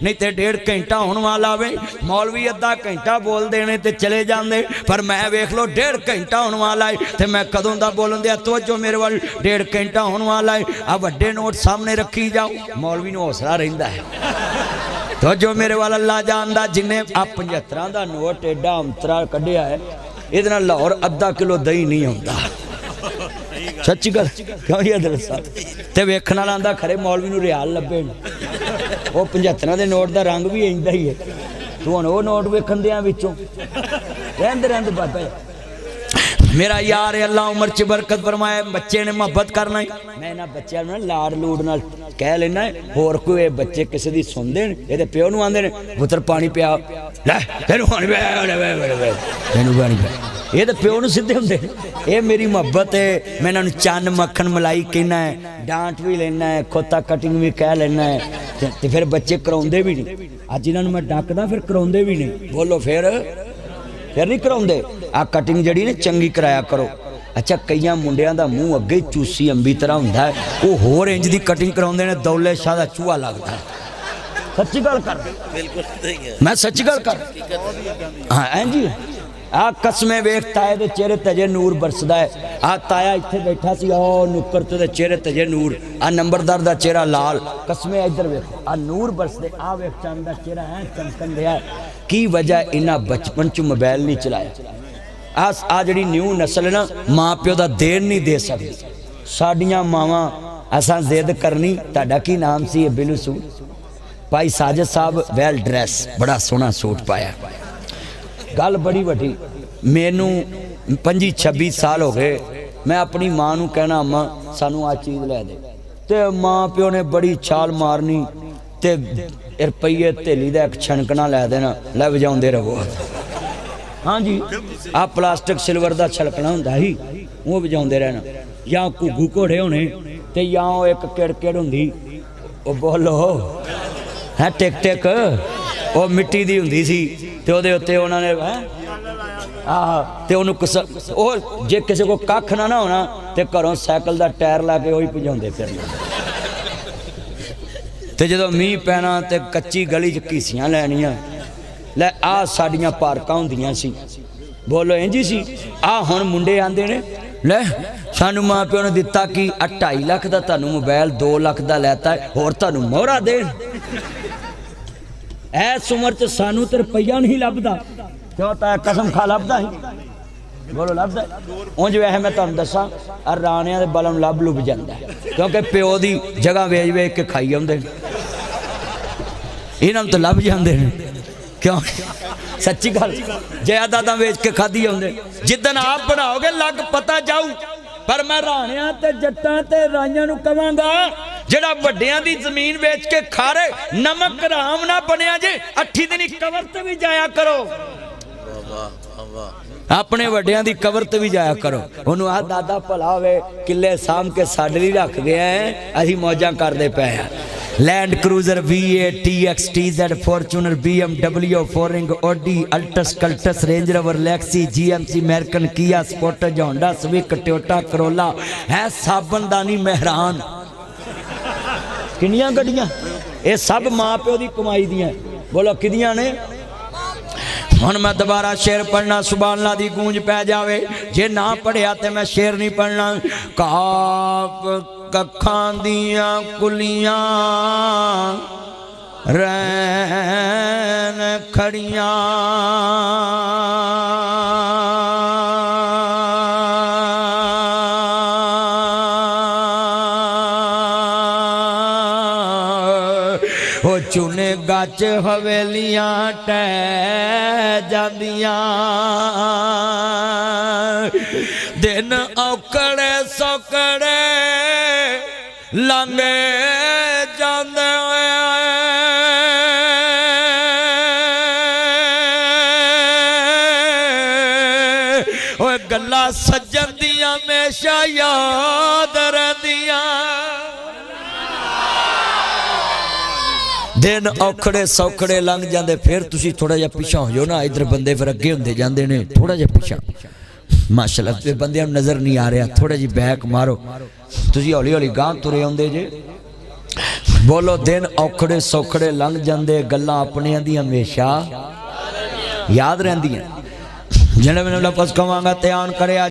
नहीं तो 1.5 घंटा होने वाला वे मौलवी अद्धा घंटा बोल देने ते चले जाते पर मैं वेख लो 1.5 घंटा होने वाला है तो मैं कदों का बोलन दिया तो जो मेरे वाल 1.5 घंटा होने वाला है आ वड्डे नोट सामने रखी जाओ मौलवी नूं हौसला रहिंदा है तो जो मेरे वाल अल्लाह जानदा जिन्हें आ 75 का नोट एडा अंतरा कढ़िया है इहदे नाल लाहौर अद्धा किलो दही नहीं आउंदा सच्ची गल क्यों ये दसा ते वेखण वाला आंदा खरे मौलवी नूं रियाल लभे वो 75 के नोट का रंग भी इंदा ही है तू हुण वो नोट वेखण दियां विचों रहंदे रहंदे बाबा मेरा यार अल्लाह उम्र च बरकत फरमाए बच्चे ने मुहब्बत करना है मैं इन्हां बच्चों नूं लाड़ लूड़ नाल कह लेना होर कोई बच्चे किसी दी सुनदे ने इहदे प्यो नूं आंदे ने पुत्र पानी पिया लै तैनूं पानी पिया तैनूं पानी पिया ये तो प्यो नूं सीधे हुंदे ये मेरी मुहब्बत है मैं इन्हां नूं चन्न मक्खन मलाई कहना है डांट भी लेना है खोता कटिंग भी कह लेना है तो फिर बच्चे कराउंदे भी नहीं अज इन्हां नूं मैं डकदा फिर कराउंदे भी नहीं बोलो फिर नहीं कराउंदे आ कटिंग जड़ी ने चंगी कराया करो अच्छा कई मुंडियां दा मूँह अगे चूसी अंबी तरह हुंदा है वो होर इंज दी कटिंग कराउंदे ने दौले शाह दा चूहा लगदा है सच्ची गल कर बिल्कुल सही है मैं सच्ची गल कर हाँ हैं जी आ कसमें वेख ताए दे चेहरे तजे नूर बरसदा है आ ताया इत्थे बैठा सी ओ नुक्कर ते चेहरे तजे नूर आ नंबरदार दा चेहरा लाल कसमें इधर वेख आ नूर बरसदे आ वेख चंद दा चेहरा है चमकन दिया की वजह इन्हां बचपन च मोबाइल नहीं चलाया आ जिहड़ी न्यू नस्ल ना माँ प्यो दा देर नहीं दे सकदी साडियां मावां असां जिद करनी तुहाडा की नाम सी बिलू सूट भाई साजिद साहब वैल ड्रैस बड़ा सोहना सूट पाया गल बड़ी वड्डी मैनू 25-26 साल हो गए मैं अपनी माँ नूं कहना अम्मा सानू आ चीज़ लै दे ते माँ प्यो ने बड़ी छाल मारनी ते रुपये धेली का एक छनकना लै देना लै वजाउंदे रहो हाँ जी आ प्लास्टिक सिल्वर का छलकना हुंदा ही वो वजाउंदे रहना या घुग्गू घोड़े होने ते या एक किड़किड़ हुंदी ओ बोलो है टिक टिक वो मिट्टी दी हुंदी सी ते ओहदे उत्ते उन्होंने ते उन्होंने जे किसी को कख ना ना होना तो घरों साइकिल का टायर ला के वही भजाते फिरना तो जो मीह पैना तो कच्ची गली च घीसियां लैनियां लै आ साडियां पार्कां हुंदियां सी बोलो इंजी सी आ हुण मुंडे आंदे ने लै सानू माँ प्यो ने दिता कि 2.5 लाख का तुहानू मोबाइल 2 लाख का लैता है होर तुहानू मोहरा देन इस उम्र च सानू तो रुपया नहीं लभदा क्यों ताया कसम खा लभदा ही बोलो लभदा उंज वैसे मैं तुहानू दसां राणियां दे बलम लभ लुभ जांदा क्योंकि प्यो दी जगह वेच वेच के खाई आउंदे इन्हां तो लभ जांदे ने क्यों सच्ची गल जायदादां वेच के खाधी आउंदे जिद्दन आप बनाओगे लग पता जाऊ पर मैं राणियां ते जट्टां ते राइयां नूं कहांगा जेड़ा वड्डियां दी जमीन बेच के खा रहे नमक हराम ना बनिया जे 8 दिन कबर ते भी जाया करो अपने वड्डियां दी कबर ते भी जाया करो उन्होंने आ दादा भला होवे किले साम के साडे लई रख गए हैं असीं मौजां करदे पे हैं Land Cruiser V8 TX TZ Fortuner BMW फोरिंग Audi Altis Cultus Range Rover Lexus GMC American Kia Sportage Honda Civic Toyota Corolla है साबनदानी मेहरान किनियां गड्डियां ये सब माँ प्यो की कमाई दियां बोलो किदियां ने हुण मैं दोबारा शेर पढ़ना सुभान अल्लाह दी गूंज पै जावे जे ना पढ़िया तो मैं शेर नहीं पढ़ना काफ कखां दियां कुलियां रैन खड़ियां चुने गच हवेलियां टह जांदियां दिन औकड़े सौकड़े लंघे जांदे ओए गल्लां सज्जन दियां हमेशा याद रहिंदियां दिन औखड़े सौखड़े लंघ जाते फिर तुसी थोड़ा जिहा पिछा हो जाओ ना इधर बंदे फिर अगे होंदे जांदे ने थोड़ा जिहा पिछा माशाअल्लाह बंदे नज़र नहीं आ रहा थोड़ा जी बैक मारो तुसी हौली हौली गांह तुरे आउंदे जे बोलो दिन औखड़े सौखड़े लंघ जाते, गल्लां अपनियां दी हमेशा याद रहिंदियां। जिन्हें मैंने लफज कहांगा ध्यान करे।